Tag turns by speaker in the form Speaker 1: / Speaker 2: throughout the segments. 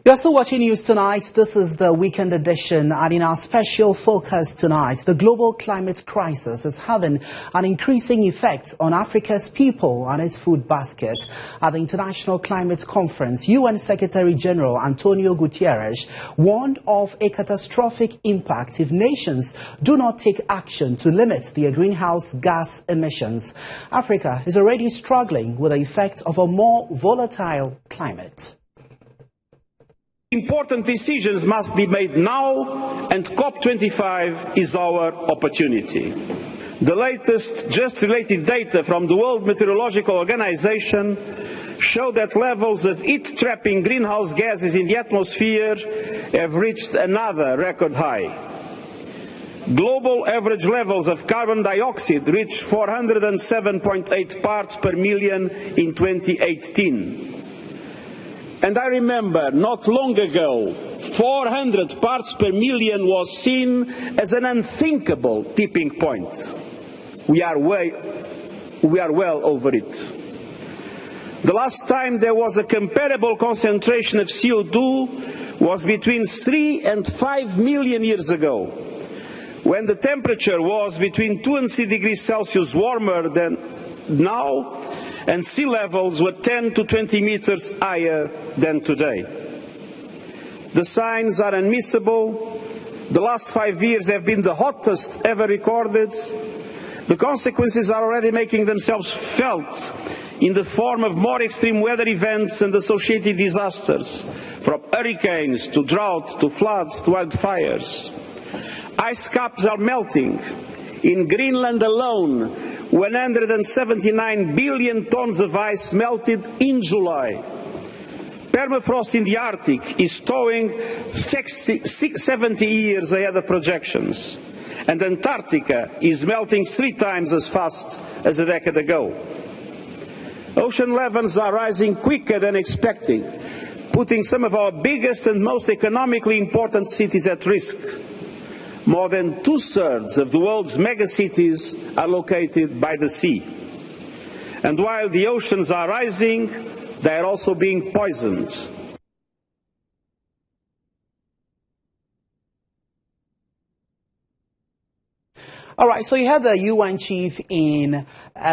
Speaker 1: You're still watching News Tonight. This is the weekend edition, and in our special focus tonight, the global climate crisis is having an increasing effect on Africa's people and its food basket. At the International Climate Conference, UN Secretary General Antonio Guterres warned of a catastrophic impact if nations do not take action to limit their greenhouse gas emissions. Africa is already struggling with the effect of a more volatile climate.
Speaker 2: Important decisions must be made now, and COP25 is our opportunity. The latest just-related data from the World Meteorological Organization show that levels of heat-trapping greenhouse gases in the atmosphere have reached another record high. Global average levels of carbon dioxide reached 407.8 parts per million in 2018. And I remember, not long ago, 400 parts per million was seen as an unthinkable tipping point. We are well over it. The last time there was a comparable concentration of CO2 was between 3 and 5 million years ago, when the temperature was between 2 and 3 degrees Celsius warmer than now, and sea levels were 10 to 20 meters higher than today. The signs are unmissable. The last 5 years have been the hottest ever recorded. The consequences are already making themselves felt in the form of more extreme weather events and associated disasters, from hurricanes to drought to floods to wildfires. Ice caps are melting. In Greenland alone, 179 billion tons of ice melted in July. Permafrost in the Arctic is thawing 70 years ahead of projections. And Antarctica is melting 3 times as fast as a decade ago. Ocean levels are rising quicker than expected, putting some of our biggest and most economically important cities at risk. More than 2/3 of the world's megacities are located by the sea. And while the oceans are rising, they are also being poisoned.
Speaker 1: All right, so you had the UN chief in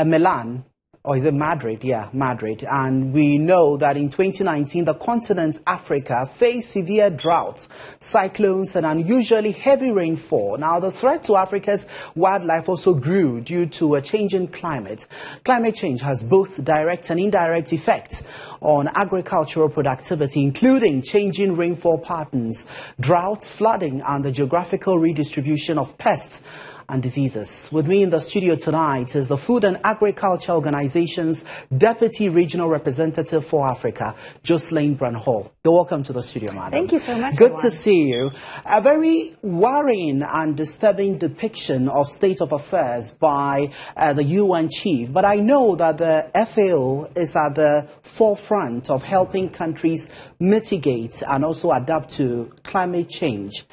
Speaker 1: Milan. Or is it Madrid? Yeah, Madrid. And we know that in 2019, the continent Africa faced severe droughts, cyclones, and unusually heavy rainfall. Now, the threat to Africa's wildlife also grew due to a changing climate. Climate change has both direct and indirect effects on agricultural productivity, including changing rainfall patterns, droughts, flooding, and the geographical redistribution of pests and diseases. With me in the studio tonight is the Food and Agriculture Organization's Deputy Regional Representative for Africa, Jocelyn. You're welcome to the studio, madam.
Speaker 3: Thank you so much.
Speaker 1: Good to see you. A very worrying and disturbing depiction of state of affairs by the UN chief. But I know that the FAO is at the forefront of helping countries mitigate and also adapt to climate change.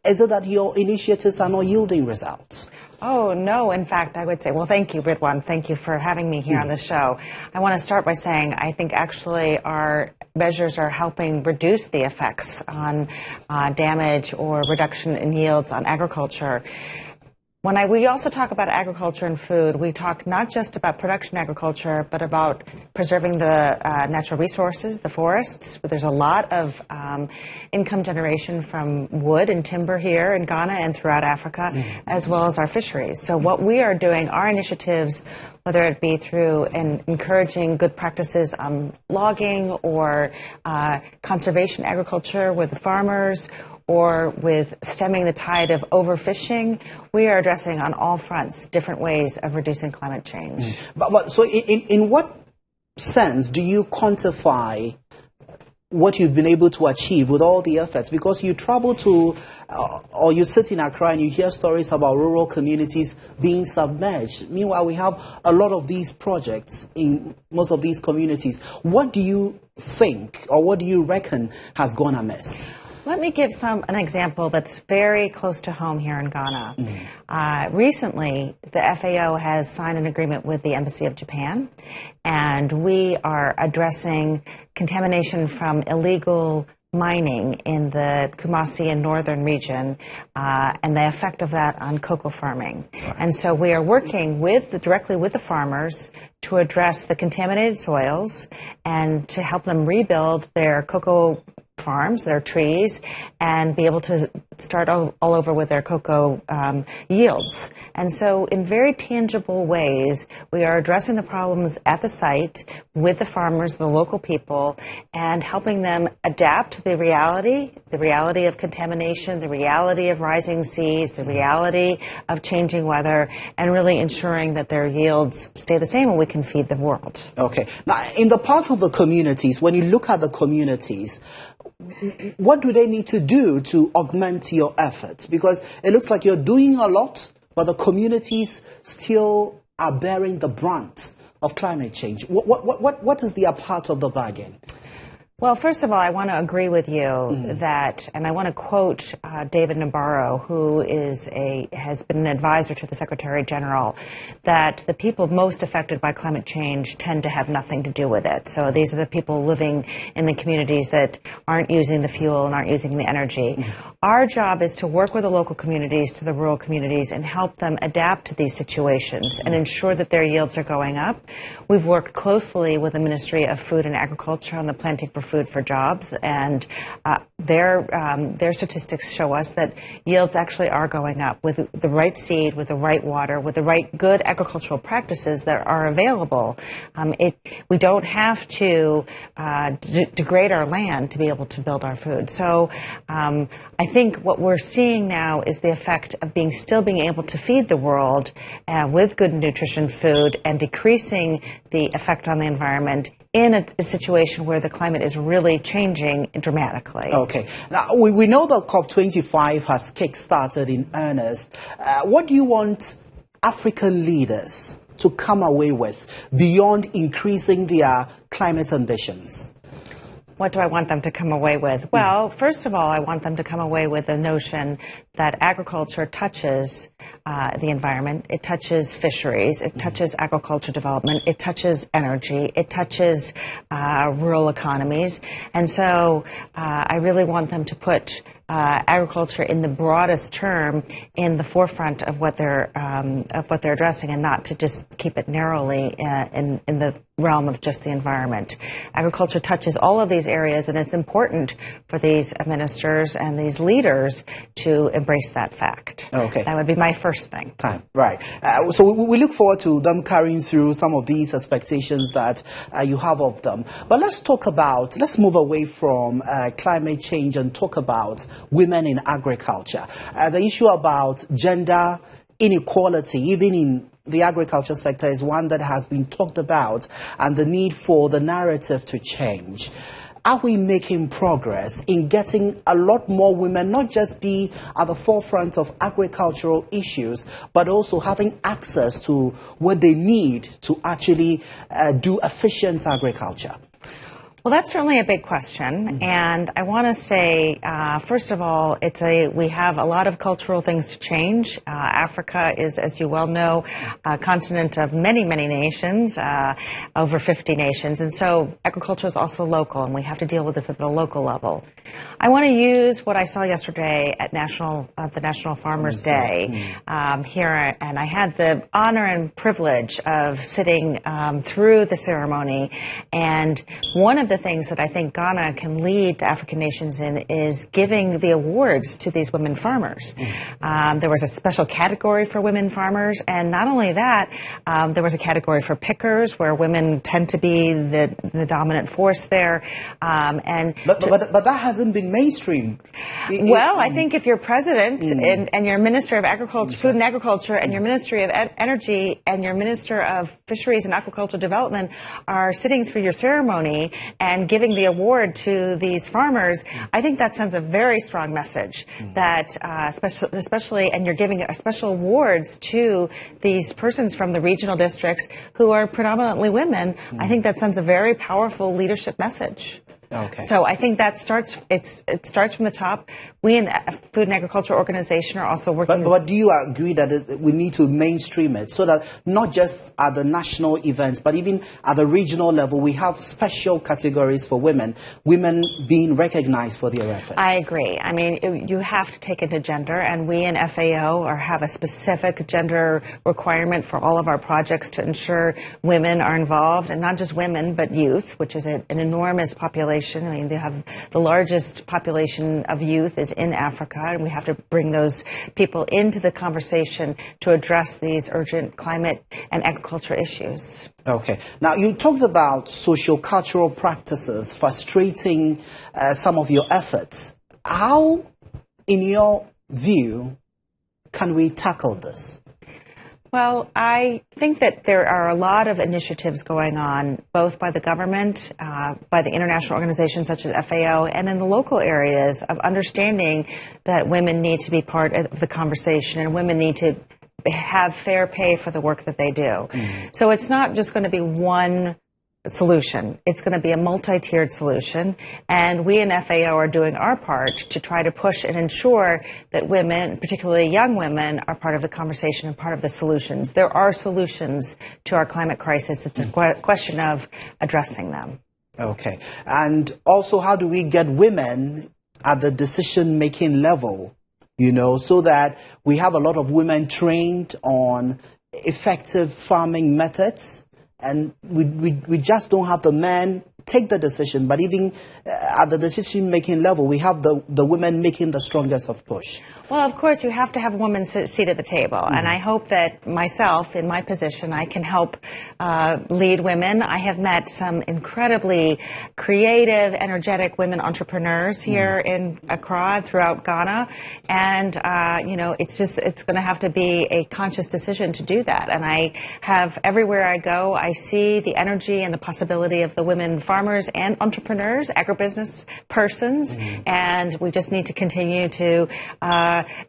Speaker 1: Is it that your initiatives are not yielding results?
Speaker 3: Oh, no. In fact, I would say, well, thank you, Ridwan. Thank you for having me here on the show. I want to start by saying I think actually our measures are helping reduce the effects on damage or reduction in yields on agriculture. We also talk about agriculture and food, we talk not just about production agriculture, but about preserving the natural resources, the forests. There's a lot of income generation from wood and timber here in Ghana and throughout Africa, as well as our fisheries. So what we are doing, our initiatives, whether it be through encouraging good practices on logging or conservation agriculture with the farmers, or with stemming the tide of overfishing, we are addressing on all fronts different ways of reducing climate change.
Speaker 1: So in what sense do you quantify what you've been able to achieve with all the efforts? Because you travel to, or you sit in Accra and you hear stories about rural communities being submerged. Meanwhile, we have a lot of these projects in most of these communities. What do you think, or what do you reckon has gone amiss?
Speaker 3: Let me give an example that's very close to home here in Ghana. Recently, the FAO has signed an agreement with the Embassy of Japan, and we are addressing contamination from illegal mining in the Kumasi and northern region and the effect of that on cocoa farming. And so we are working directly with the farmers to address the contaminated soils and to help them rebuild their cocoa farms, their trees, and be able to start all over with their cocoa yields. And so in very tangible ways, we are addressing the problems at the site with the farmers, the local people, and helping them adapt to the reality of contamination, the reality of rising seas, the reality of changing weather, and really ensuring that their yields stay the same and we can feed the world.
Speaker 1: Okay. Now, in the part of the communities, when you look at the communities, what do they need to do to augment your efforts? Because it looks like you're doing a lot, but the communities still are bearing the brunt of climate change. What is their part of the bargain?
Speaker 3: Well, first of all, I want to agree with you that, and I want to quote David Nabarro, who has been an advisor to the Secretary General, that the people most affected by climate change tend to have nothing to do with it. So these are the people living in the communities that aren't using the fuel and aren't using the energy. Our job is to work with the local communities, to the rural communities, and help them adapt to these situations and ensure that their yields are going up. We've worked closely with the Ministry of Food and Agriculture on the Planting for Food for Jobs, and their statistics show us that yields actually are going up with the right seed, with the right water, with the right good agricultural practices that are available. We don't have to degrade our land to be able to build our food. So I think what we're seeing now is the effect of still being able to feed the world with good nutrition food and decreasing the effect on the environment in a situation where the climate is really changing dramatically.
Speaker 1: Okay. Now, we know that COP25 has kick-started in earnest. What do you want African leaders to come away with beyond increasing their climate ambitions?
Speaker 3: What do I want them to come away with? Well, first of all, I want them to come away with the notion that agriculture touches the environment. It touches fisheries. It touches agriculture development. It touches energy. It touches rural economies. And so I really want them to put agriculture in the broadest term in the forefront of what they're addressing, and not to just keep it narrowly in the realm of just the environment. Agriculture touches all of these areas, and it's important for these ministers and these leaders to embrace that fact.
Speaker 1: Okay.
Speaker 3: That would be my first thing.
Speaker 1: Right. So we look forward to them carrying through some of these expectations that you have of them. But let's move away from climate change and talk about women in agriculture. The issue about gender inequality, even in the agriculture sector, is one that has been talked about, and the need for the narrative to change. Are we making progress in getting a lot more women not just be at the forefront of agricultural issues, but also having access to what they need to actually do efficient agriculture?
Speaker 3: Well, that's certainly a big question, and I want to say, first of all, we have a lot of cultural things to change. Africa is, as you well know, a continent of many, many nations, over 50 nations, and so agriculture is also local, and we have to deal with this at the local level. I want to use what I saw yesterday at the National Farmers Day here, and I had the honor and privilege of sitting through the ceremony, and one of the things that I think Ghana can lead the African nations in is giving the awards to these women farmers. There was a special category for women farmers, and not only that, there was a category for pickers, where women tend to be the dominant force there. But
Speaker 1: that hasn't been mainstream.
Speaker 3: Well, I think if you're president and you're Minister of Agriculture, Food and Agriculture, and your Ministry of Energy and your Minister of Fisheries and Aquaculture Development are sitting through your ceremony and giving the award to these farmers, I think that sends a very strong message that especially, and you're giving special awards to these persons from the regional districts who are predominantly women. I think that sends a very powerful leadership message.
Speaker 1: Okay.
Speaker 3: So I think that it starts from the top. We in Food and Agriculture Organization are also working.
Speaker 1: But do you agree that we need to mainstream it so that not just at the national events, but even at the regional level, we have special categories for women being recognized for their efforts?
Speaker 3: I agree. I mean, you have to take into gender, and we in FAO have a specific gender requirement for all of our projects to ensure women are involved, and not just women, but youth, which is an enormous population. I mean, they have the largest population of youth is in Africa, and we have to bring those people into the conversation to address these urgent climate and agriculture issues.
Speaker 1: Okay. Now, you talked about socio-cultural practices frustrating some of your efforts. How, in your view, can we tackle this?
Speaker 3: Well, I think that there are a lot of initiatives going on, both by the government, by the international organizations such as FAO, and in the local areas of understanding that women need to be part of the conversation and women need to have fair pay for the work that they do. Mm-hmm. So it's not just going to be one solution. It's going to be a multi-tiered solution, and we in FAO are doing our part to try to push and ensure that women, particularly young women, are part of the conversation and part of the solutions. There are solutions to our climate crisis. It's a question of addressing them.
Speaker 1: Okay. And also, how do we get women at the decision-making level, so that we have a lot of women trained on effective farming methods? And we just don't have the men take the decision, but even at the decision-making level, we have the women making the strongest of push.
Speaker 3: Well, of course, you have to have a woman seat at the table, mm-hmm. and I hope that myself, in my position, I can help lead women. I have met some incredibly creative, energetic women entrepreneurs here in Accra, throughout Ghana, and it's going to have to be a conscious decision to do that. And I have, everywhere I go, I see the energy and the possibility of the women farmers and entrepreneurs, agribusiness persons, and we just need to continue to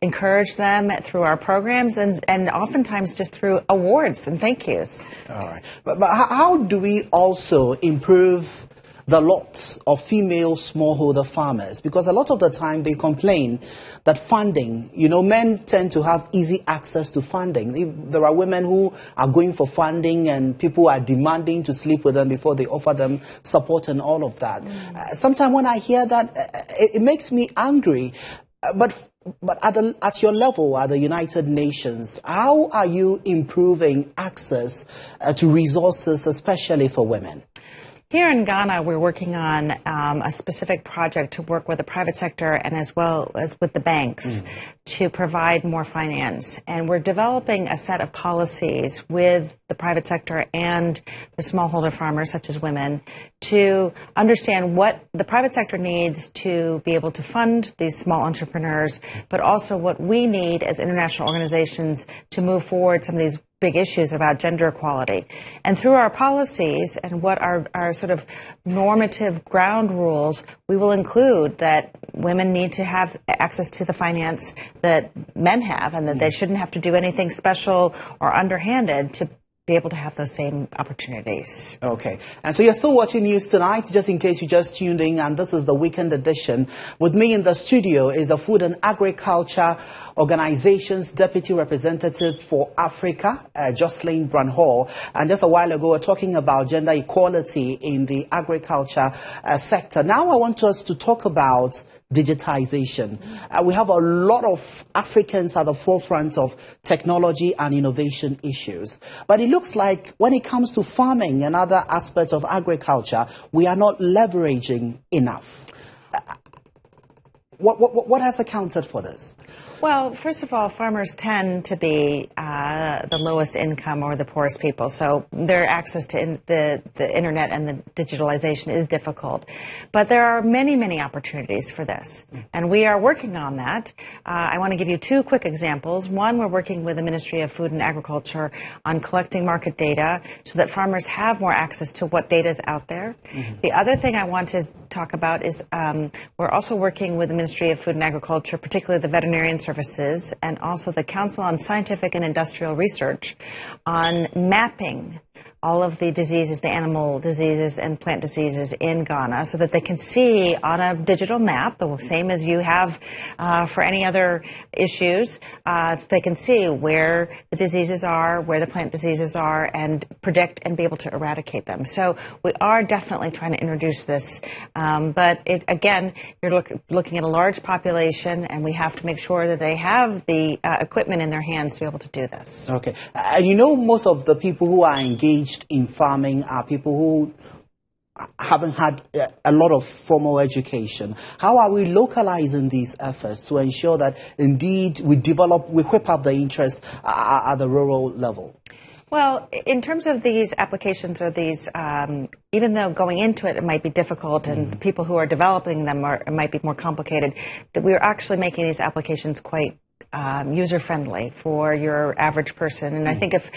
Speaker 3: encourage them through our programs and oftentimes just through awards and thank yous.
Speaker 1: All right. But how do we also improve the lot of female smallholder farmers? Because a lot of the time they complain that funding, men tend to have easy access to funding. There are women who are going for funding and people are demanding to sleep with them before they offer them support and all of that. Sometimes when I hear that, it makes me angry. But at your level, at the United Nations, how are you improving access to resources, especially for women?
Speaker 3: Here in Ghana, we're working on a specific project to work with the private sector and as well as with the banks to provide more finance. And we're developing a set of policies with the private sector and the smallholder farmers, such as women, to understand what the private sector needs to be able to fund these small entrepreneurs, but also what we need as international organizations to move forward some of these big issues about gender equality. And through our policies and what our sort of normative ground rules, we will include that women need to have access to the finance that men have and that they shouldn't have to do anything special or underhanded to be able to have those same opportunities.
Speaker 1: Okay. And so you're still watching News Tonight, just in case you just tuned in, and this is the weekend edition. With me in the studio is the Food and Agriculture Organization's Deputy Representative for Africa, Jocelyn. And just a while ago, we were talking about gender equality in the agriculture sector. Now I want us to talk about digitization. We have a lot of Africans at the forefront of technology and innovation issues. But it looks like when it comes to farming and other aspects of agriculture, we are not leveraging enough. What has accounted for this?
Speaker 3: Well, first of all, farmers tend to be the lowest income or the poorest people, so their access to the internet and the digitalization is difficult. But there are many, many opportunities for this, and we are working on that. I want to give you two quick examples. One, we're working with the Ministry of Food and Agriculture on collecting market data so that farmers have more access to what data is out there. The other thing I want to talk about is we're also working with the Ministry of Food and Agriculture, particularly the veterinarian services, and also the Council on Scientific and Industrial Research on mapping all of the diseases, the animal diseases and plant diseases in Ghana, so that they can see on a digital map, the same as you have for any other issues, so they can see where the diseases are, where the plant diseases are, and predict and be able to eradicate them. So we are definitely trying to introduce this, but again, you're looking at a large population, and we have to make sure that they have the equipment in their hands to be able to do this.
Speaker 1: Okay. And you know, most of the people who are engaged in farming are people who haven't had a lot of formal education. How are we localizing these efforts to ensure that indeed we whip up the interest at the rural level?
Speaker 3: Well, in terms of these applications or these, even though going into it might be difficult and the people who are developing them might be more complicated, that we're actually making these applications quite user-friendly for your average person. And I think if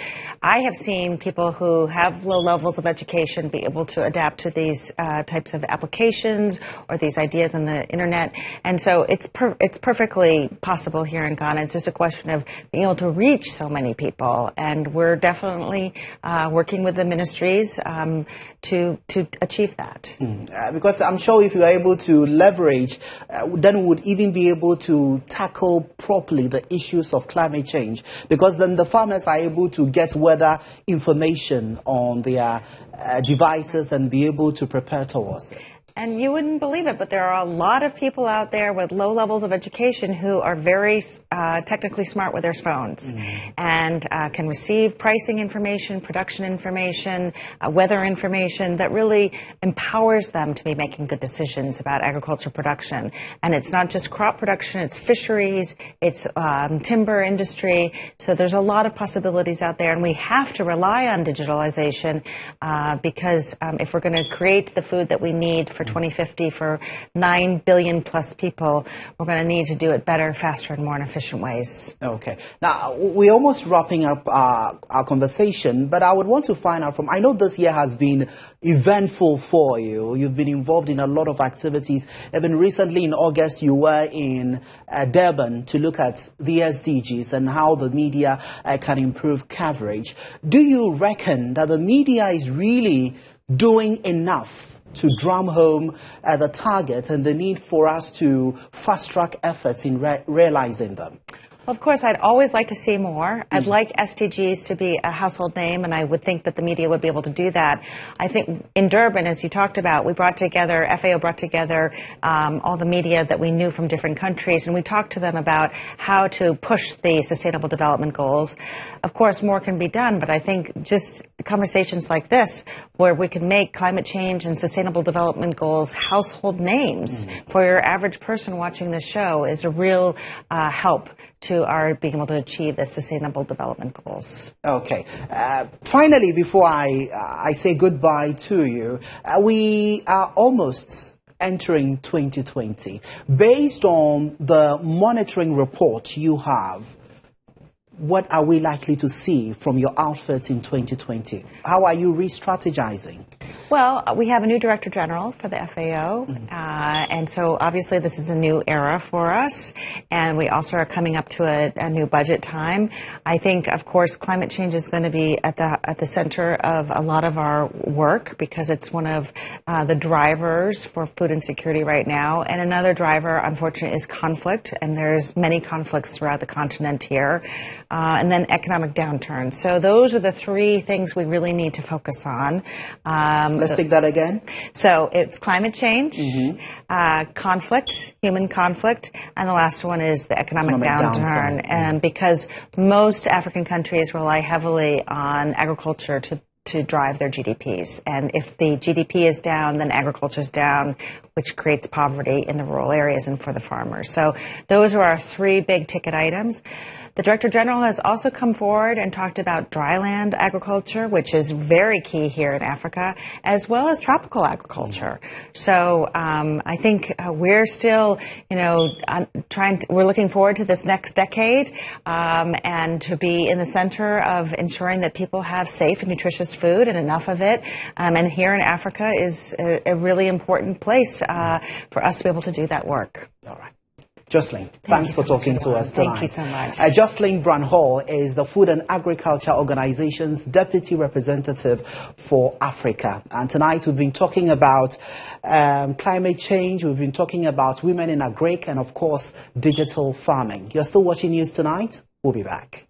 Speaker 3: I have seen people who have low levels of education be able to adapt to these types of applications or these ideas on the internet. And so it's perfectly possible here in Ghana. It's just a question of being able to reach so many people. And we're definitely working with the ministries to achieve that.
Speaker 1: Because I'm sure if you are able to leverage, then we would even be able to tackle properly the issues of climate change, because then the farmers are able to get weather information on their devices and be able to prepare towards it.
Speaker 3: And you wouldn't believe it, but there are a lot of people out there with low levels of education who are very technically smart with their phones and can receive pricing information, production information, weather information that really empowers them to be making good decisions about agriculture production. And it's not just crop production, it's fisheries, it's timber industry. So there's a lot of possibilities out there, and we have to rely on digitalization because if we're going to create the food that we need for 2050 for 9 billion plus people, we're going to need to do it better, faster, and more in efficient ways.
Speaker 1: Okay. Now, we're almost wrapping up our conversation, but I would want to find out I know this year has been eventful for you. You've been involved in a lot of activities. Even recently in August, you were in Durban to look at the SDGs and how the media can improve coverage. Do you reckon that the media is really doing enough to drum home the target and the need for us to fast-track efforts in realizing them?
Speaker 3: Well, of course, I'd always like to see more. I'd like SDGs to be a household name, and I would think that the media would be able to do that. I think in Durban, as you talked about, FAO brought together all the media that we knew from different countries, and we talked to them about how to push the Sustainable Development Goals. Of course, more can be done, but I think just conversations like this, where we can make climate change and Sustainable Development Goals household names for your average person watching this show, is a real help to our being able to achieve the Sustainable Development Goals.
Speaker 1: Okay. Finally, before I say goodbye to you, we are almost entering 2020. Based on the monitoring report you have, what are we likely to see from your outfit in 2020? How are you re-strategizing?
Speaker 3: Well, we have a new Director General for the FAO, and so obviously this is a new era for us, and we also are coming up to a new budget time. I think, of course, climate change is going to be at the center of a lot of our work, because it's one of the drivers for food insecurity right now, and another driver, unfortunately, is conflict, and there's many conflicts throughout the continent here, and then economic downturn. So those are the three things we really need to focus on.
Speaker 1: Let's take that again.
Speaker 3: So it's climate change, conflict, human conflict, and the last one is the economic downturn. And because most African countries rely heavily on agriculture to drive their GDPs. And if the GDP is down, then agriculture is down, which creates poverty in the rural areas and for the farmers. So those are our three big ticket items. The Director General has also come forward and talked about dryland agriculture, which is very key here in Africa, as well as tropical agriculture. So I think we're still, we're looking forward to this next decade and to be in the center of ensuring that people have safe and nutritious food and enough of it. And here in Africa is a really important place for us to be able to do that work.
Speaker 1: All right. Jocelyn, thanks for talking to us tonight.
Speaker 3: Thank you so much.
Speaker 1: Jocelyn Hall is the Food and Agriculture Organization's Deputy Representative for Africa. And tonight we've been talking about climate change, we've been talking about women in agric, and of course, digital farming. You're still watching News Tonight. We'll be back.